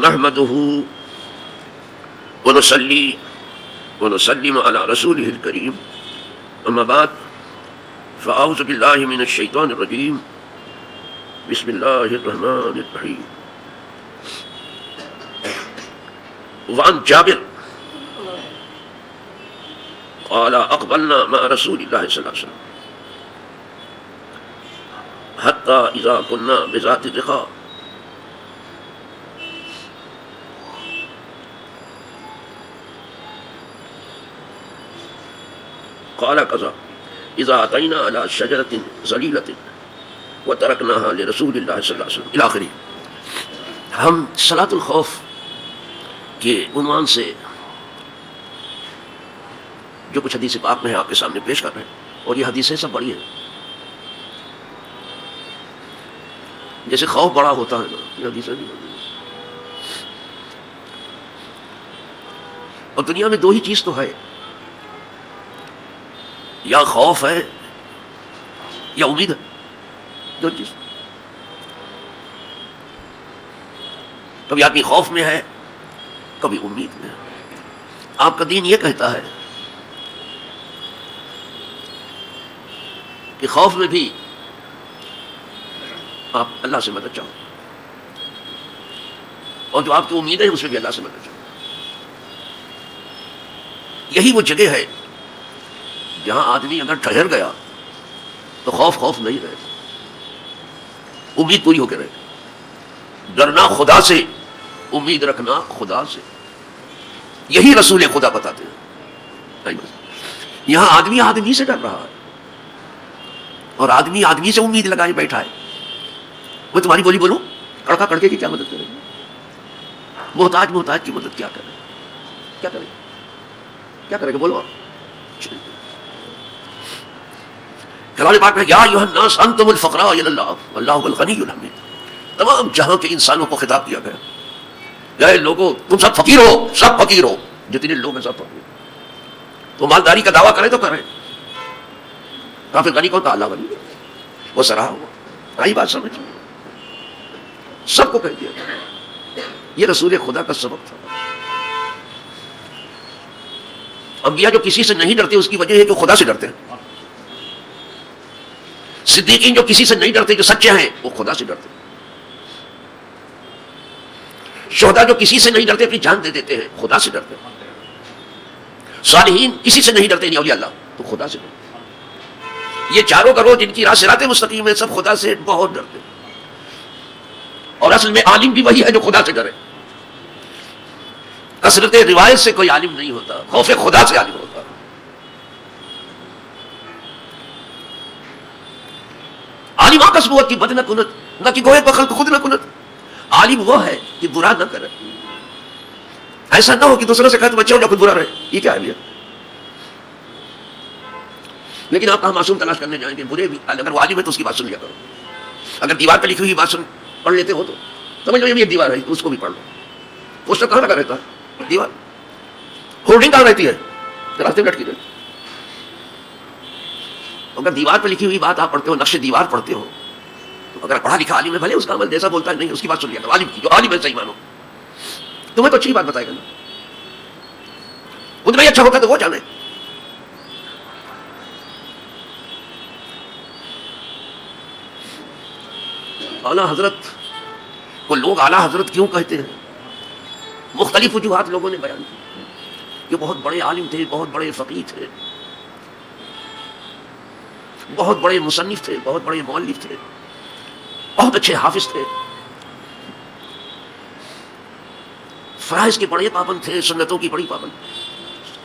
نحمده ونصلي ونسلم على رسوله الكريم اما بعد فاعوذ بالله من الشيطان الرجيم بسم الله الرحمن الرحيم وعن جابر قال اقبلنا مع رسول الله صلى الله عليه وسلم حتى اذا كنا بذات الرقاع قال كذا اذا اتينا على شجرة ظليلة وتركناها لرسول الله صلی اللہ علیہ وسلم الى آخری. ہم صلاۃ الخوف کے عنوان سے جو کچھ حدیث پاک میں ہے آپ کے سامنے پیش کر رہے ہیں، اور یہ حدیثیں سب بڑی ہیں. جیسے خوف بڑا ہوتا ہے نا، یہ حدیثیں بھی بڑی ہیں. اور دنیا میں دو ہی چیز تو ہے، یا خوف ہے یا امید ہے. دو چیز. کبھی آدمی خوف میں ہے، کبھی امید میں ہے. آپ کا دین یہ کہتا ہے کہ خوف میں بھی آپ اللہ سے مدد چاہو، اور جو آپ کی امید ہے اس میں بھی اللہ سے مدد چاہو. یہی وہ جگہ ہے جہاں آدمی اگر ٹھہر گیا تو خوف نہیں رہے، امید پوری ہو کے رہے. ڈرنا خدا سے، امید رکھنا خدا سے، یہی رسول خدا بتاتے ہیں. یہاں آدمی آدمی سے ڈر رہا ہے، اور آدمی آدمی سے امید لگائے بیٹھا ہے. وہ تمہاری بولی بولو، کڑکا کڑکے کی کیا مدد کرے گی؟ محتاج کی مدد کیا کرے؟ کیا کرے گا بولو. کلام پاک میں یا ایھا الناس انتم الفقراء الی اللہ واللہ هو الغنی الحمید. تمام جہاں کے انسانوں کو خطاب کیا گیا، اے لوگوں تم سب فقیر ہو، سب فقیر ہو، جتنے لوگ ہیں سب فقیر. تو مالداری کا دعویٰ کریں تو کریں، کافر غنی کون کہا؟ اللہ غنی. وہ سراہا ہوا. آئی بات سمجھ؟ سب کو کہہ دیا. یہ رسول خدا کا سبق تھا. انبیاء جو کسی سے نہیں ڈرتے اس کی وجہ ہے کہ خدا سے ڈرتے ہیں. صدیقین جو کسی سے نہیں ڈرتے، جو سچے ہیں، وہ خدا سے ڈرتے ہیں. شہداء جو کسی سے نہیں ڈرتے اپنی جان دے دیتے ہیں، خدا سے ڈرتے ہیں. صالحین کسی سے نہیں ڈرتے، نہیں اولیاء اللہ، تو خدا سے ڈرتے ہیں. یہ چاروں گروہ جن کی راہ صراط مستقیم ہے، سب خدا سے بہت ڈرتے ہیں. اور اصل میں عالم بھی وہی ہے جو خدا سے ڈرے. کثرت روایت سے کوئی عالم نہیں ہوتا، خوف خدا سے عالم ہوتا. عالم آکس بوت کی بد نہ کنت، نہ کہ گوئے بخل خود نہ کنت. عالم وہ ہے کہ برا نہ کرے. ایسا نہ ہو کہ دوسروں سے کہتے بچے ہو جو خود برا رہے. یہ کیا ہے؟ لیکن آپ کہاں معصوم تلاش کرنے جائیں گے؟ برے بھی اگر وہ عالم ہے تو اس کی بات سن لیا کرو. اگر دیوار پہ لکھی ہوئی بات پڑھ لیتے ہو تو سمجھ لو یہ بھی ایک دیوار ہے، اس کو بھی پڑھ لو. پوسٹر کہاں لگا رہتا ہے؟ دیوار. ہولڈنگ کہاں رہتی ہے؟ راستے میں لٹکی رہتی. اگر دیوار پہ لکھی ہوئی بات آپ پڑھتے ہو، نقش دیوار پڑھتے ہو، تو اگر پڑھا لکھا عالم ہے، بھلے اس کا عمل جیسا بولتا ہے نہیں، اس کی بات سن لیا کرو. عالم کی جو عالم ہے صحیح مانو. تمہیں تو اچھی بات بتائے گا نا، اتنا ہی اچھا ہوتا تو وہ جانے. اعلیٰ حضرت کو لوگ اعلیٰ حضرت کیوں کہتے ہیں؟ مختلف وجوہات لوگوں نے بیان کی. یہ بہت بڑے عالم تھے، بہت بڑے فقیہ تھے، بہت بڑے مصنف تھے، بہت بڑے مؤلف تھے، بہت اچھے حافظ تھے، فرائض کے بڑے پابند تھے، سنتوں کی بڑی پابند.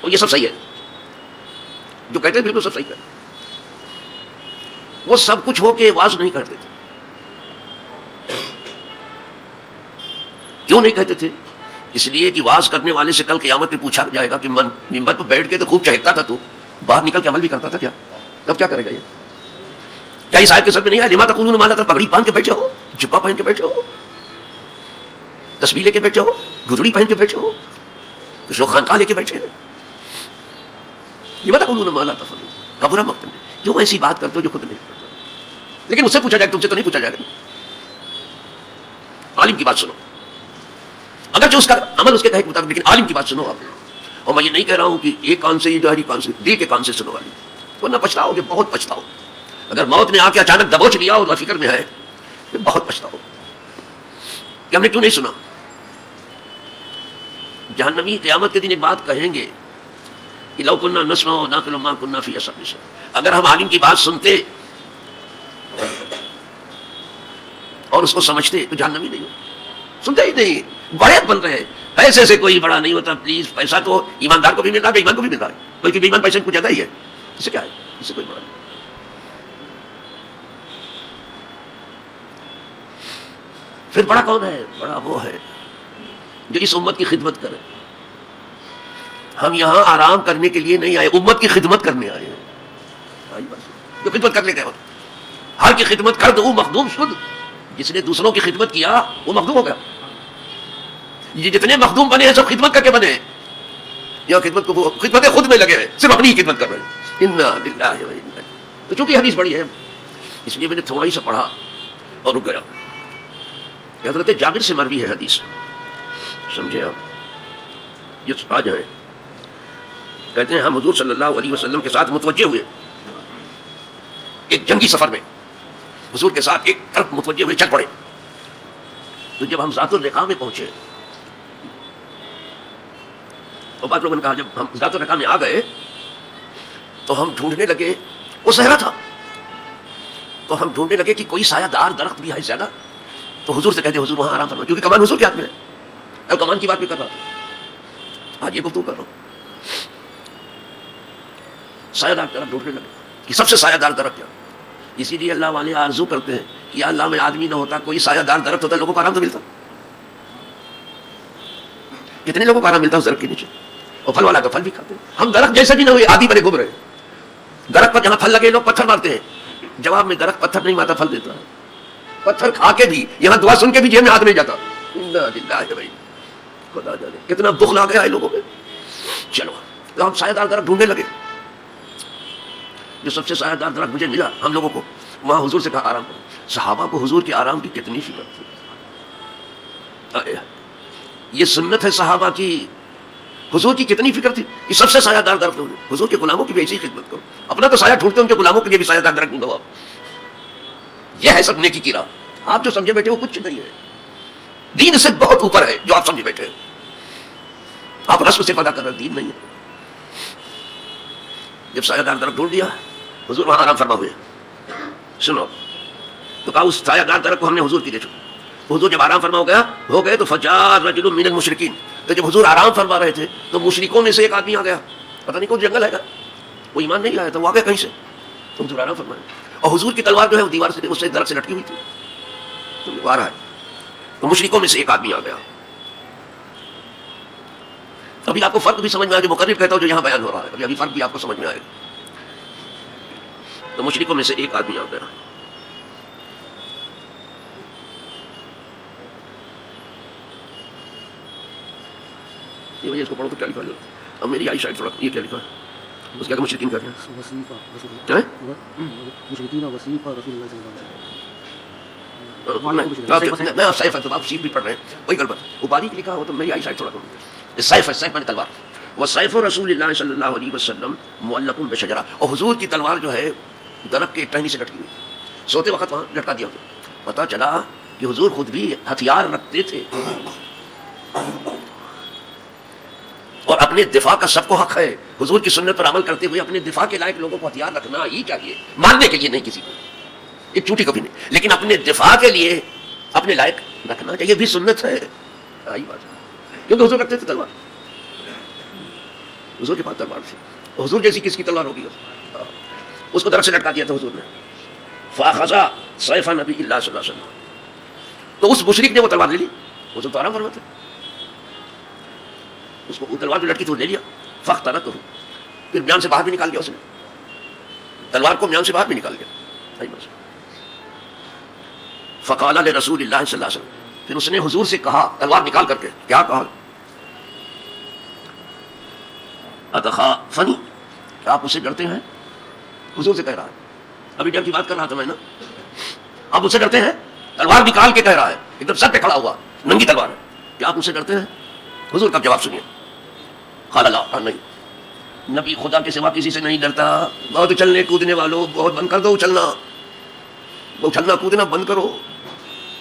اور یہ سب صحیح ہے، جو کہتے ہیں بالکل سب صحیح ہے. وہ سب کچھ ہو کے واز نہیں کرتے تھے. کیوں نہیں کہتے تھے؟ اس لیے کہ واز کرنے والے سے کل قیامت میں پوچھا جائے گا کہ منبر پر بیٹھ کے تو خوب چہکتا تھا، تو باہر نکل کے عمل بھی کرتا تھا کیا؟ تب کیا کرے گا یہ؟ کیا اس آیت کے سر میں نہیں ہے لما تقولون ما لا تفعلون؟ پگڑی باندھ کے بیٹھے ہو، جبہ پہن کے بیٹھے ہو، تسبیح لے کے بیٹھے ہو، گھڑی پہن کے بیٹھے ہو، کچھ لوگ خانقاہ لے کے بیٹھے ہیں. لما تقولون ما لا تفعلون، کبر مقتا، کیوں ایسی بات کرتے ہو جو خود نہیں کرتا؟ لیکن مجھ سے پوچھا جائے، تم سے تو نہیں پوچھا جائے گا. عالم کی بات سنو. اگرچہ اس کا عمل اس کے کہے کے مطابق، لیکن عالم کی بات سنو آپ. اور میں یہ نہیں کہہ رہا ہوں کہ ایک کان سے یہ جاری کان سے، دل کے کان سے سنو والی، ورنہ پچھتاؤ گے، بہت پچھتاؤ. اگر موت نے آ کے اچانک دبوچ لیا اور فکر میں ہے کہ بہت پچھتاؤ کہ ہم نے کیوں نہیں سنا. جہنمی قیامت کے دن ایک بات کہیں گے کہ لو کننا نسمع و نعقل ما کننا فی اصحاب السعیر، اگر ہم عالم کی بات سنتے اور اس کو سمجھتے تو جہنمی نہیں ہو. سنتے ہی نہیں، بڑے بن رہے ہیں. پیسے سے کوئی بڑا نہیں ہوتا پلیز. پیسہ تو ایماندار کو بھی مل رہا ہے، بے ایمان کو بھی مل رہا ہے. بلکہ بے ایمان پیسے کو زیادہ ہی ہے. اس سے کیا ہے؟ اس سے کوئی بڑا نہیں. پھر بڑا کون ہے؟ بڑا وہ ہے جو اس امت کی خدمت کرے. ہم یہاں آرام کرنے کے لیے نہیں آئے، امت کی خدمت کرنے آئے ہیں. جو خدمت کرنے گئے ہر کی خدمت کر دو مخدوم شد. جس نے دوسروں کی خدمت کیا وہ مخدوم ہو گیا. یہ جتنے مخدوم بنے ہیں سب خدمت کر کے بنے ہیں، یا خدمت کو خدمت خود میں لگے ہیں، صرف اپنی ہی خدمت کر رہے ہیں. انا للہ و انا. تو چونکہ حدیث بڑی ہے اس لیے میں نے تھوڑا ہی سا پڑھا اور رک گیا. حضرت جابر سے مروی ہے حدیث، سمجھے آپ. یہ آ جائیں، کہتے ہیں ہم حضور صلی اللہ علیہ وسلم کے ساتھ متوجہ ہوئے ایک جنگی سفر میں. حضور کے ساتھ ایک طرف متوجہ ہوئے چل پڑے. تو جب ہم ذات الرقاع میں پہنچے تو بعض لوگوں نے کہا جب ہم ذات الرقاع میں آ گئے تو ہم ڈھونڈنے لگے، وہ صحرا تھا، تو ہم ڈھونڈنے لگے کہ کوئی سایہ دار درخت بھی ہے زیادہ. تو حضور سے کہتے حضور وہاں آرام فرمائیں، کیونکہ کمان حضور کے ہاتھ میں ہے. اب کمان کی بات بھی کر رہا تھا، آج یہ گفتگو کر رہا ہوں. سایہ دار درخت ڈھونڈنے لگے کہ سب سے سایہ دار درخت کیا. اسی لیے اللہ والے آرزو کرتے ہیں کہ یا اللہ میں آدمی نہ ہوتا کوئی سایہ دار درخت ہوتا، لوگوں کو آرام تو ملتا. کتنے لوگوں کو آرام ملتا اس درخت کے نیچے. اور پھل والا کا پھل بھی کھاتے ہیں. ہم درخت جیسے بھی نہ ہوئے آدھی بنے گھوم رہے. درخت پر جہاں پھل لگے لوگ پتھر مارتے ہیں، جواب میں درخت پتھر نہیں مارتا، پھل دیتا ہے. پتھر کھا کے بھی، یہاں دعا سن کے بھی جیب میں ہاتھ نہیں جاتا. خدا جانے کتنا بخل آ گیا ہے لوگوں میں. چلو تو ہم سایہ دار درخت ڈھونڈنے لگے. جو سب سے سایہ دار درخت مجھے ملا ہم لوگوں کو، وہاں حضور سے کہا آرام کرو. صحابہ کو حضور کے آرام کی کتنی فکر تھی. یہ سنت ہے صحابہ کی. حضور کی کتنی فکر تھی کہ سب سے سایہ دار درخت ڈھونڈو. حضور کے غلاموں کی بھی ایسی خدمت کرو. اپنا تو سایہ ڈھونڈتے، ان کے غلاموں کے لیے بھی سایہ دار درخت ڈھونڈو. آپ یہ ہے سب نیکی کی راہ. آپ جو سمجھے بیٹھے وہ کچھ نہیں ہے. دین سے بہت اوپر ہے جو آپ سمجھے بیٹھے. آپ رسم سے پتا کر رہے، دین نہیں ہے. جب سایہ دار درخت ڈھونڈ دیا حضور وہاں آرام فرما ہوئے. سنو تو کہا اس سایہ دار درخت کو ہم نے حضور کی دے چکا. حضور جب آرام فرما ہو گئے تو فجار رجل من المشرکین. تو جب حضور آرام فرما رہے تھے تو مشرکوں میں سے ایک آدمی آ گیا. پتہ نہیں کون جنگل ہے گا، وہ ایمان نہیں لایا تھا، وہ آ گیا کہیں سے. تو حضور آرام فرمائے اور حضور کی تلوار جو ہے وہ دیوار سے اس سے درخت سے لٹکی ہوئی تھی. تو تلوار ہے. تو مشرکوں میں سے ایک آدمی آ گیا. ابھی آپ کو فرق بھی سمجھ میں آئے گا. مقرر کہتا ہوں جو یہاں بیان ہو رہا ہے، ابھی فرق بھی آپ کو سمجھ میں آئے گا. تو مشرکوں میں سے ایک آدمی آ گیا. یہ وجہ اس کو پڑھو تو کیا لکھا ہے. اب میری آئی شاید تھوڑا یہ کیا لکھا ہے اس کیا کہ مشرکین کیا ہے. میں سیف ہے آپ سیف بھی پڑھ رہے ہیں وہی گڑبڑ. وہ باریک لکھا ہو تو میری آئی شاید تھوڑا کم. سیف ہے، سیف میں تلوار. وہ سیف رسول اللہ صلی اللہ علیہ وسلم معلق بشجرہ. اور حضور کی تلوار جو ہے درخت کے ٹہنی سے لٹکی ہوئی. سوتے وقت وہاں لٹکا دیا. پتا چلا کہ حضور خود بھی ہتھیار رکھتے تھے اور اپنے دفاع کا سب کو حق ہے. حضور کی سنت پر عمل کرتے ہوئے اپنے دفاع کے لائق لوگوں کو ہتھیار رکھنا ہی چاہیے. مارنے کے لیے نہیں کسی کو، ایک چوٹی کبھی نہیں، لیکن اپنے دفاع کے لیے اپنے لائق رکھنا چاہیے. بھی سنت ہے. آئی بات ہے کیونکہ حضور رکھتے تھے تلوار. حضور کے پاس تلوار تھی. حضور جیسی کس کی تلوار ہوگی؟ اس کو درخت سے لٹکا دیا تھا حضور نے. فاخذا سیف نبی اللہ صلی اللہ علیہ وسلم. تو اس مشرک نے وہ تلوار لے لی. حضور تو آرام فرماتے، اس کو تلوار جو لٹکی تو لے لیا. فاخترقہ، پھر میان سے باہر بھی نکال دیا. اس نے تلوار کو میان سے باہر بھی نکال دیا. فقال لرسول اللہ صلی اللہ علیہ وسلم. پھر اس نے حضور سے کہا تلوار نکال کر کے، کیا کہا؟ اتخافنی، کیا آپ اسے ڈرتے ہیں؟ حضور سے کہہ رہا ہے. ابھی ڈر کی بات کر رہا تھا میں نا. آپ اسے ڈرتے ہیں؟ تلوار نکال کے کہہ رہا ہے، ایک دم سر پہ کھڑا ہوا، ننگی تلوار ہے. کیا آپ مجھ سے ڈرتے ہیں؟ حضور کا جواب سنیے. قال لا، نہیں، نبی خدا کے سوا کسی سے نہیں ڈرتا. بہت چلنے کودنے والوں، بہت بند کر دو اچھلنا، اچھلنا کودنا بند کرو.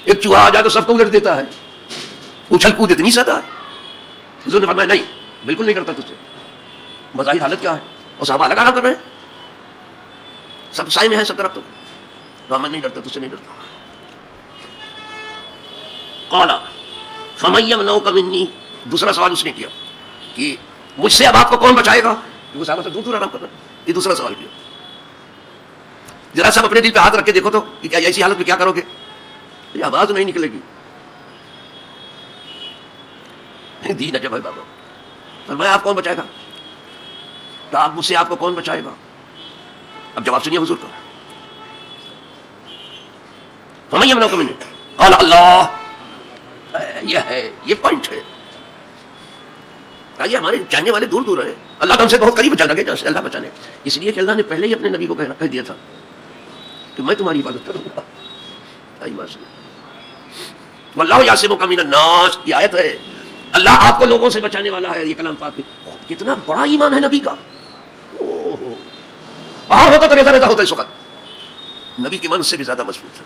ایک چوہا آ جائے تو سب کو الٹ دیتا ہے، اچھل کود اتنی زیادہ ہے. حضور نے فرمایا نہیں، بالکل نہیں کرتا تجھ سے. بظاہر حالت کیا ہے؟ اور صحابہ الگ آرام کر رہے ہیں، سب سائے میں ہیں سب طرف. تو میں نہیں ڈرتا، تجھ سے نہیں ڈرتا. قال فمن يمنعك مني، دوسرا سوال اس نے کیا کہ مجھ سے اب آپ کو کون بچائے گا؟ وہ صحابہ سے دور دور آرام کر رہا ہے. یہ دوسرا سوال کیا. ذرا سب اپنے دل پہ ہاتھ رکھ کے دیکھو تو کہ کیا ایسی حالت میں کیا کرو گے؟ یہ آواز نہیں نکلے گی. دین عجب ہے بابا. فرمایا آپ کون بچائے گا؟ تو آپ مجھ سے آپ کو کون بچائے گا؟ اب جواب سنیے حضور کا. فمن يمنعك مني قال اللہ. یہ ہے، یہ پوائنٹ ہے. یہ ہمارے جاننے والے دور دور ہیں، اللہ تو ہم سے بہت قریب بچا لگے جیسے اللہ بچانے. اس لیے کہ اللہ نے پہلے ہی اپنے نبی کو کہہ دیا تھا کہ میں تمہاری حفاظت کروں گا. واللہ یعصمک من الناس، یہ آیت ہے. اللہ آپ کو لوگوں سے بچانے والا ہے. یہ کلام پاک کتنا بڑا ایمان ہے نبی کا. باہر ہوتا تو ریزا ریزا ہوتا اس وقت، نبی کے من سے بھی زیادہ مضبوط ہے.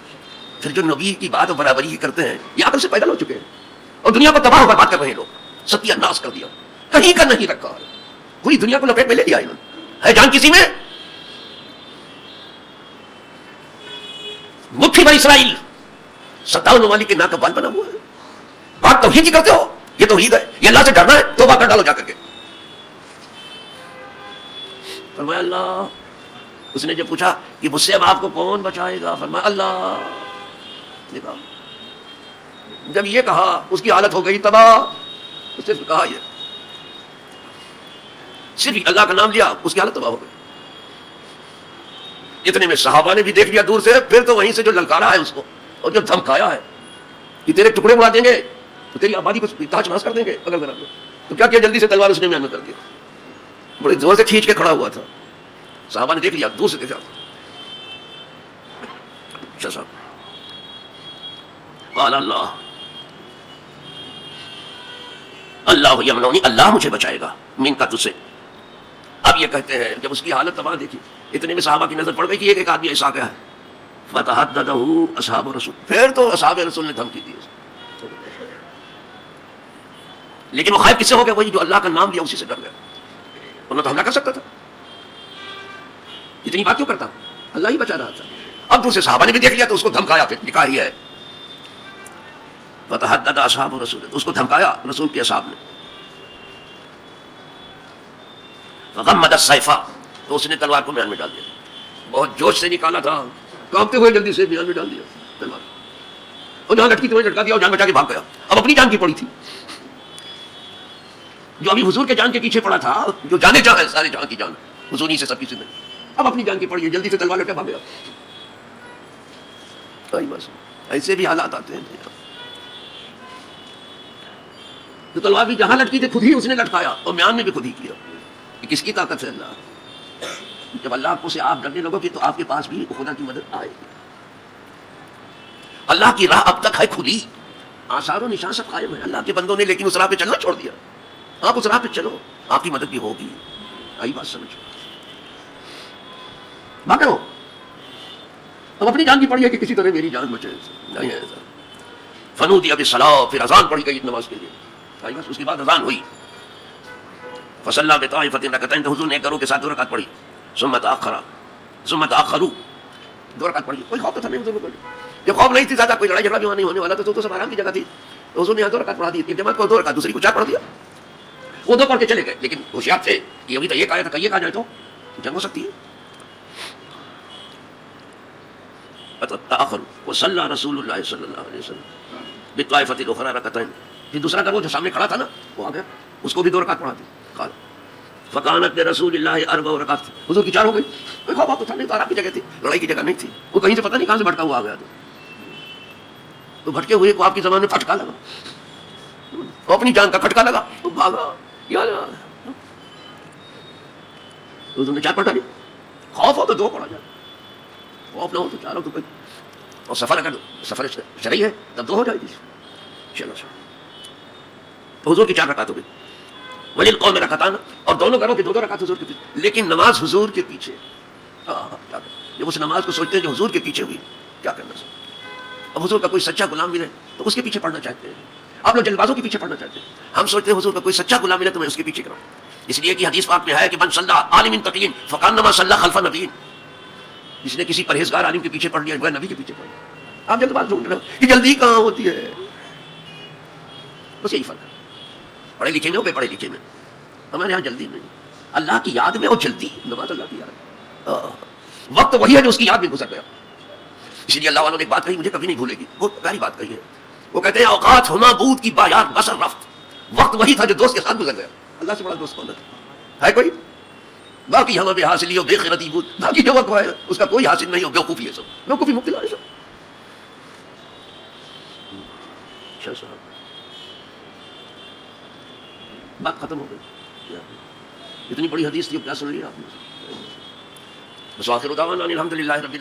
پھر جو نبی کی بات برابری کی کرتے ہیں یہ عقل سے پیدل ہو چکے ہیں اور دنیا کو تباہ و برباد کر رہے ہیں. لوگ ستیہ ناس کر دیا، کہیں کا نہیں رکھا، پوری دنیا کو لپیٹ میں لے لیا. ہے جان کسی میں؟ مٹھی بھر اسرائیل 57 ممالک کے ناک کا بال بنا ہوا ہے. بات توحید کی کرتے ہو؟ یہ توحید ہے. یہ اللہ سے ڈرنا ہے، توبہ کر ڈالو جا کر کے. فرمایا اللہ. اس نے جب پوچھا کہ مجھ سے اب آپ کو کون بچائے گا؟ فرمایا اللہ. دیکھا جب یہ کہا اس کی حالت ہو گئی تباہ. اس نے کہا یہ صرف اللہ کا نام لیا، اس کی حالت تباہ ہو گئی. اتنے میں صحابہ نے بھی دیکھ لیا دور سے. پھر تو وہیں سے جو للکارا ہے اس کو اور جو دھمکایا ہے کہ تیرے ٹکڑے اڑا دیں گے تو تیری آبادی کو تاج ناز کر دیں گے اگر ذرا. تو کیا کیا؟ جلدی سے تلوار اس نے میان میں کر دیا. بڑے زور سے کھینچ کے کھڑا ہوا تھا. صحابہ نے دیکھ لیا، دور سے دیکھا. اچھا صاحب. قال اللہ اللہ یمنعنی، اللہ مجھے بچائے گا من کا تجھ سے. اب یہ کہتے ہیں جب اس کی حالت تباہ دیکھی، اتنے میں صحابہ کی نظر پڑ گئی کہ ایک آدمی ایسا گیا ہے. فتحددہ اصحاب رسول، پھر تو اصحاب رسول نے دھمکی دی. لیکن وہ خائف کس سے ہو گیا؟ وہی جو اللہ کا نام لیا اسی سے ڈر گیا. ورنہ تو حملہ کر سکتا تھا. اتنی بات کیوں کرتا؟ اللہ ہی بچا رہا تھا. اب دوسرے صحابہ نے بھی دیکھ لیا تو اس کو دھمکایا. پھر لکھا ہی ہے فتحدد اصحاب رسول، اس کو دھمکایا رسول کے اصحاب نے. فغمد السیف، تو اس نے تلوار کو میان میں ڈال دیا. بہت جوش سے نکالا تھا، کانپتے ہوئے جلدی سے میان میں ڈال دیا تلوار. اور جہاں لٹکی تھی وہیں لٹکا دیا اور جان بچا کے بھاگ گیا. اب اپنی جان کی پڑی تھی. جو ابھی حضور کے جان کے پیچھے پڑا تھا، جو جانے جان ہے سارے جان کی جان حضور ہی سے سب کی زندگی، اب اپنی جان کی پڑی ہے، جلدی سے تلوار لٹکا بھاگ گیا. بس ایسے بھی حالات آتے ہیں. تو تلوار بھی جہاں لٹکی تھی خود ہی اس نے لٹکایا اور میان میں بھی خود ہی کیا. کہ کس کی طاقت ہے؟ اللہ. جب اللہ کو سے آپ ڈرنے لگو گے تو آپ کے پاس بھی خدا کی مدد آئے گی. اللہ کی راہ اب تک ہے کھلی، آثار و نشان سب قائم ہے اللہ کے بندوں نے، لیکن اس راہ پہ چلنا چھوڑ دیا. آپ اس راہ پہ چلو، آپ کی مدد بھی ہوگی. آئی بات سمجھو. بات کرو. اب اپنی جان کی پڑی ہے کہ کسی طرح میری جان بچے. نہیں ہے ایسا. فنودی اب صلاح، پھر اذان پڑھی گئی نماز کے لیے. آئی بس. اس کے بعد اذان ہوئی. فصلی بطائفۃ رکعتین، تو حضور نے ایک گروہ کے ساتھ 2 رکعت پڑھی. ثم تأخروا، 2 رکعت پڑھی. کوئی خوف تو تھا نہیں حضور کو. جب خوف نہیں تھی زیادہ، کوئی لڑائی جھگڑا بھی نہیں ہونے والا تھا، تو سب آرام کی جگہ تھی. تو حضور نے یہاں 2 رکعت پڑھا دی. ایک جماعت کو 2 رکعت، دوسری کو 4 پڑھ دیا. وہ 2 پڑھ کے چلے گئے. لیکن ہوشیار تھے کہ ابھی تو ایک آیا تھا، یہ کہا جائے تو جنگ ہو سکتی ہے. تأخروا وصلی رسول اللہ صلی اللہ علیہ وسلم بطائفۃ الاخری رکعتین. پھر دوسرا گروہ جو سامنے کھڑا تھا نا وہ آ گیا، اس کو بھی 2 رکعت پڑھا دی. قال فکانت لرسول اللہ 4 رکعات، حضور کی 4 ہو گئی. کوئی خوف تو تھا نہیں، تو آرام کی جگہ تھی، لڑائی کی جگہ نہیں تھی. وہ کہیں سے پتہ نہیں کہاں سے بھٹکا ہوا آ گیا. تو بھٹکے ہوئے کو آپ کی زبان میں پھٹکا لگا، وہ اپنی جان کا کھٹکا لگا، وہ بھاگا. حضور نے 4 پڑھا دی. خوف ہو تو 2 پڑھا جائے، خوف نہ ہو تو 4 ہو تو کوئی. اور سفر اگر سفر شرعی ہے تب 2 ہو جائے گی. چلو حضور کی 4 رکعت ہو گئی، وَلِلْقَوْمِ رَكَعَتَانِ، اور دونوں گھروں کے 2 رکعت حضور کے پیچھے، لیکن نماز حضور کے پیچھے. کیا کرنا جب اس نماز کو سوچتے ہیں جو حضور کے پیچھے ہوئی، کیا کرنا سر؟ اب حضور کا کوئی سچا غلام ملے تو اس کے پیچھے پڑھنا چاہتے ہیں. آپ لوگ جلد بازوں کے پیچھے پڑھنا چاہتے ہیں، ہم سوچتے ہیں حضور کا کوئی سچا غلام ملے تو میں اس کے پیچھے کروں. اس لیے کہ حدیث پاک میں ہے کہ من صلی عالم تقی فکانما صلی خلف نبی، جس نے کسی پرہیزگار عالم کے پیچھے پڑھ لیا وہ نبی کے پیچھے پڑھ لیا. آپ جلد باز ڈھونڈ رہے ہو کہ جلدی کہاں ہوتی ہے، بس یہی فرق ہے پڑھے لکھے میں ہو بے پڑھے لکھے میں. ہمارے یہاں جلدی نہیں، اللہ کی یاد میں اور جلدی. نماز اللہ کی یاد، وقت وہی ہے جو اس کی یاد میں گزر گیا. اسی لیے اللہ والوں نے ایک بات کہی مجھے کبھی نہیں بھولے گی، بہت پیاری بات کہی ہے. وہ کہتے ہیں اوقات ہونا بود کی بایات بسر رفت، وقت وہی تھا جو دوست کے ساتھ گزر گیا. اللہ سے بڑا دوست کون ہے کوئی؟ باقی ہمیں بے حاصلی ہو بے خیرتی بود، باقی جو وقت ہے اس کا کوئی حاصل نہیں ہو، بیوقوفی ہے سب، بیوقوفی مبتلا ہے سب. اچھا صاحب بات ختم ہو گئی. اتنی بڑی حدیث تھی، کیا سن لیا آپ نے؟ بس آخر دعوانا الحمدللہ رب